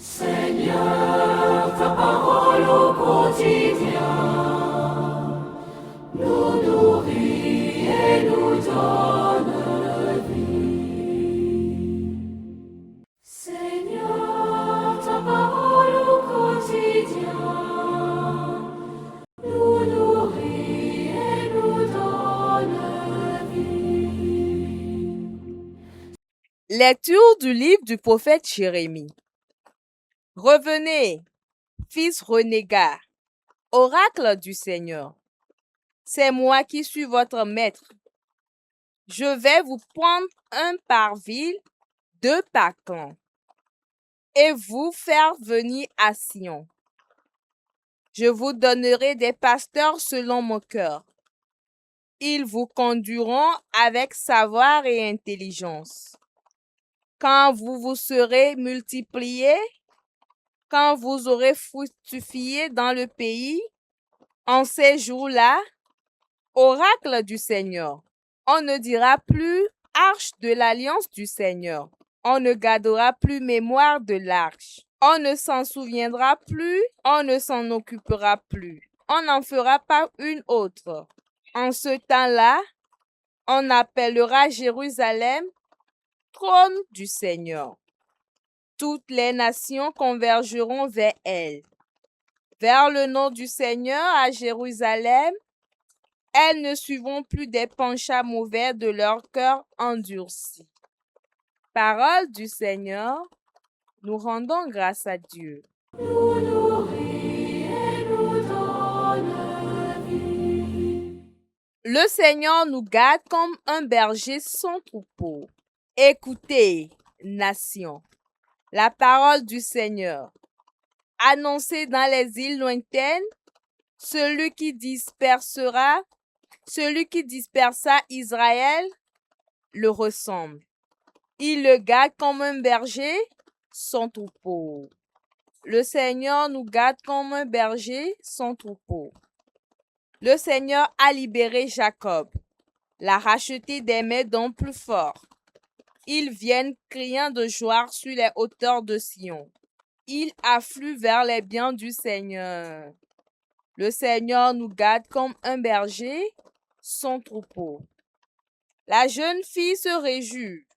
Seigneur, ta parole au quotidien nous nourrit et nous donne vie. Seigneur, ta parole au quotidien nous nourrit et nous donne vie. Lecture du livre du prophète Jérémie. Revenez, fils renégat, oracle du Seigneur. C'est moi qui suis votre maître. Je vais vous prendre un par ville, deux par clan, et vous faire venir à Sion. Je vous donnerai des pasteurs selon mon cœur. Ils vous conduiront avec savoir et intelligence. Quand vous vous serez multipliés, quand vous aurez fructifié dans le pays, en ces jours-là, oracle du Seigneur, on ne dira plus arche de l'alliance du Seigneur. On ne gardera plus mémoire de l'arche. On ne s'en souviendra plus, on ne s'en occupera plus. On n'en fera pas une autre. En ce temps-là, on appellera Jérusalem trône du Seigneur. Toutes les nations convergeront vers elle. Vers le nom du Seigneur à Jérusalem, elles ne suivront plus des penchants mauvais de leur cœur endurci. Parole du Seigneur, nous rendons grâce à Dieu. Nous nourrit et nous donne vie. Le Seigneur nous garde comme un berger son troupeau. Écoutez, nation, la parole du Seigneur. Annoncée dans les îles lointaines, celui qui dispersa Israël le ressemble. Il le garde comme un berger son troupeau. Le Seigneur nous garde comme un berger son troupeau. Le Seigneur a libéré Jacob, l'a racheté des mains d'hommes plus forts. Ils viennent criant de joie sur les hauteurs de Sion. Ils affluent vers les biens du Seigneur. Le Seigneur nous garde comme un berger son troupeau. La jeune fille se réjouit,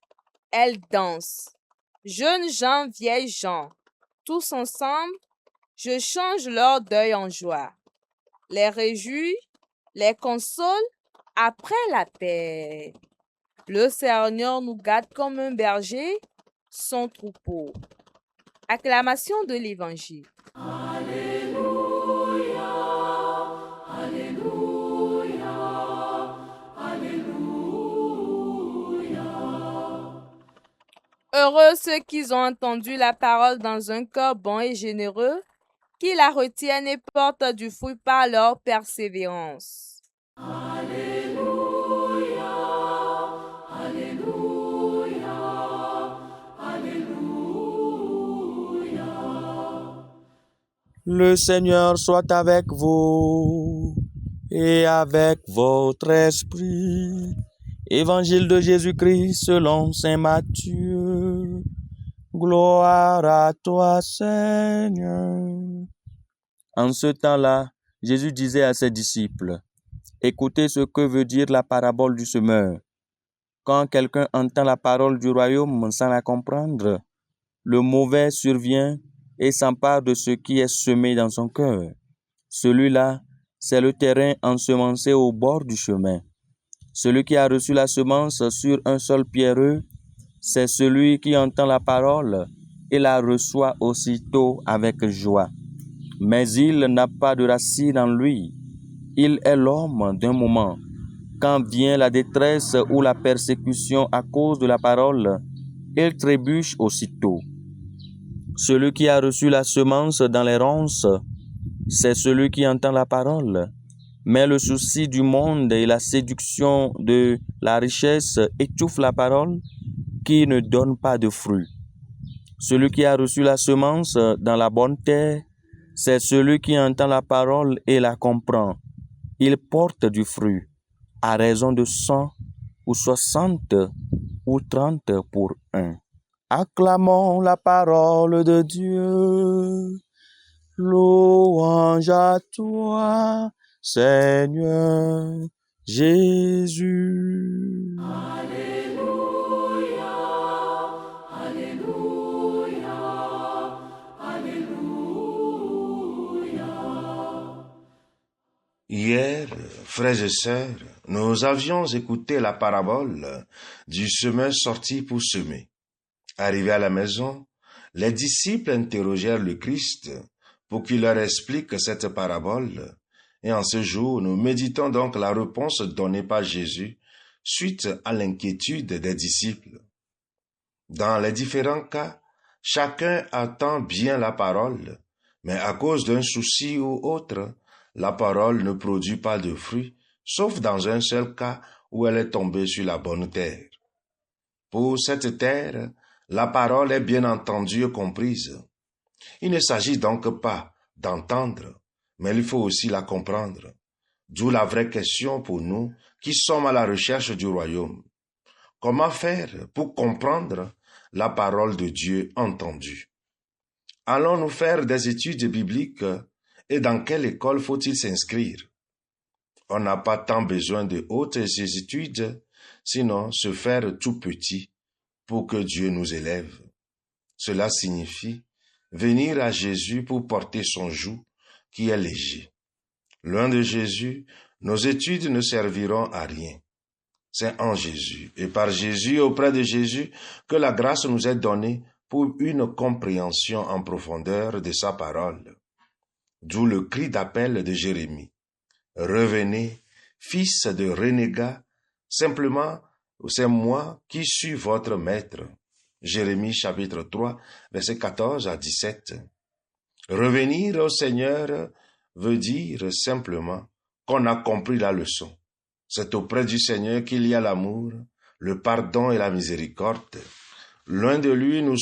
elle danse. Jeunes gens, vieilles gens, tous ensemble, je change leur deuil en joie. Les réjouis, les console après la paix. Le Seigneur nous garde comme un berger son troupeau. Acclamation de l'Évangile. Alléluia, Alléluia, Alléluia. Heureux ceux qui ont entendu la parole dans un cœur bon et généreux, qui la retiennent et portent du fruit par leur persévérance. Alléluia, Alléluia, Alléluia. Le Seigneur soit avec vous et avec votre esprit. Évangile de Jésus-Christ selon saint Matthieu. Gloire à toi, Seigneur. En ce temps-là, Jésus disait à ses disciples, « Écoutez ce que veut dire la parabole du semeur. Quand quelqu'un entend la parole du royaume sans la comprendre, le mauvais survient et s'empare de ce qui est semé dans son cœur. Celui-là, c'est le terrain ensemencé au bord du chemin. Celui qui a reçu la semence sur un sol pierreux, c'est celui qui entend la parole et la reçoit aussitôt avec joie. Mais il n'a pas de racine en lui. Il est l'homme d'un moment. Quand vient la détresse ou la persécution à cause de la parole, il trébuche aussitôt. Celui qui a reçu la semence dans les ronces, c'est celui qui entend la parole. Mais le souci du monde et la séduction de la richesse étouffent la parole qui ne donne pas de fruit. Celui qui a reçu la semence dans la bonne terre, c'est celui qui entend la parole et la comprend. Il porte du fruit, à raison de 100 ou 60 ou 30 pour un. Acclamons la parole de Dieu. Louange à toi, Seigneur Jésus. Alléluia, Alléluia, Alléluia. Hier, frères et sœurs, nous avions écouté la parabole du semeur sorti pour semer. Arrivés à la maison, les disciples interrogèrent le Christ pour qu'il leur explique cette parabole. Et en ce jour, nous méditons donc la réponse donnée par Jésus suite à l'inquiétude des disciples. Dans les différents cas, chacun attend bien la parole, mais à cause d'un souci ou autre, la parole ne produit pas de fruits, sauf dans un seul cas où elle est tombée sur la bonne terre. Pour cette terre, la parole est bien entendue et comprise. Il ne s'agit donc pas d'entendre, mais il faut aussi la comprendre. D'où la vraie question pour nous qui sommes à la recherche du royaume. Comment faire pour comprendre la parole de Dieu entendue? Allons-nous faire des études bibliques et dans quelle école faut-il s'inscrire? On n'a pas tant besoin de hautes études, sinon se faire tout petit pour que Dieu nous élève. Cela signifie venir à Jésus pour porter son joug qui est léger. Loin de Jésus, nos études ne serviront à rien. C'est en Jésus et par Jésus et auprès de Jésus que la grâce nous est donnée pour une compréhension en profondeur de sa parole. D'où le cri d'appel de Jérémie. Revenez, fils de renégats, simplement c'est moi qui suis votre maître. Jérémie chapitre 3, versets 14 à 17. Revenir au Seigneur veut dire simplement qu'on a compris la leçon. C'est auprès du Seigneur qu'il y a l'amour, le pardon et la miséricorde. Loin de lui, nous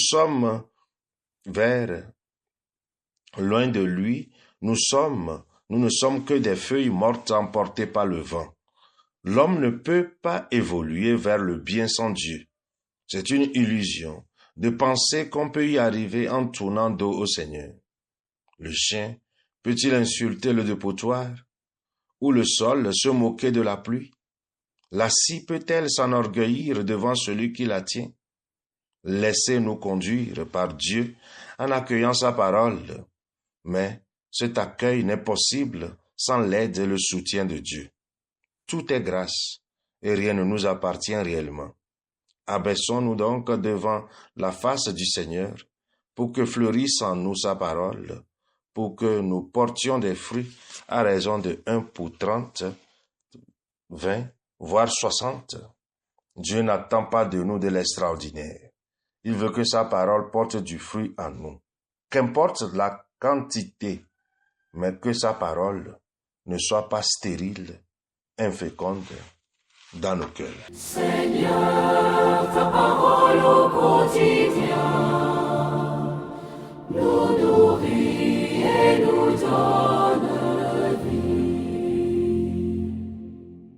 ne sommes que des feuilles mortes emportées par le vent. L'homme ne peut pas évoluer vers le bien sans Dieu. C'est une illusion de penser qu'on peut y arriver en tournant dos au Seigneur. Le chien peut-il insulter le dépotoir? Ou le sol se moquer de la pluie? La scie peut-elle s'enorgueillir devant celui qui la tient? Laissez-nous conduire par Dieu en accueillant sa parole. Mais cet accueil n'est possible sans l'aide et le soutien de Dieu. Tout est grâce et rien ne nous appartient réellement. Abaissons-nous donc devant la face du Seigneur pour que fleurisse en nous sa parole, pour que nous portions des fruits à raison de 1 pour 30, 20, voire 60. Dieu n'attend pas de nous de l'extraordinaire. Il veut que sa parole porte du fruit en nous. Qu'importe la quantité, mais que sa parole ne soit pas stérile, inféconde dans nos cœurs. Seigneur, ta parole au quotidien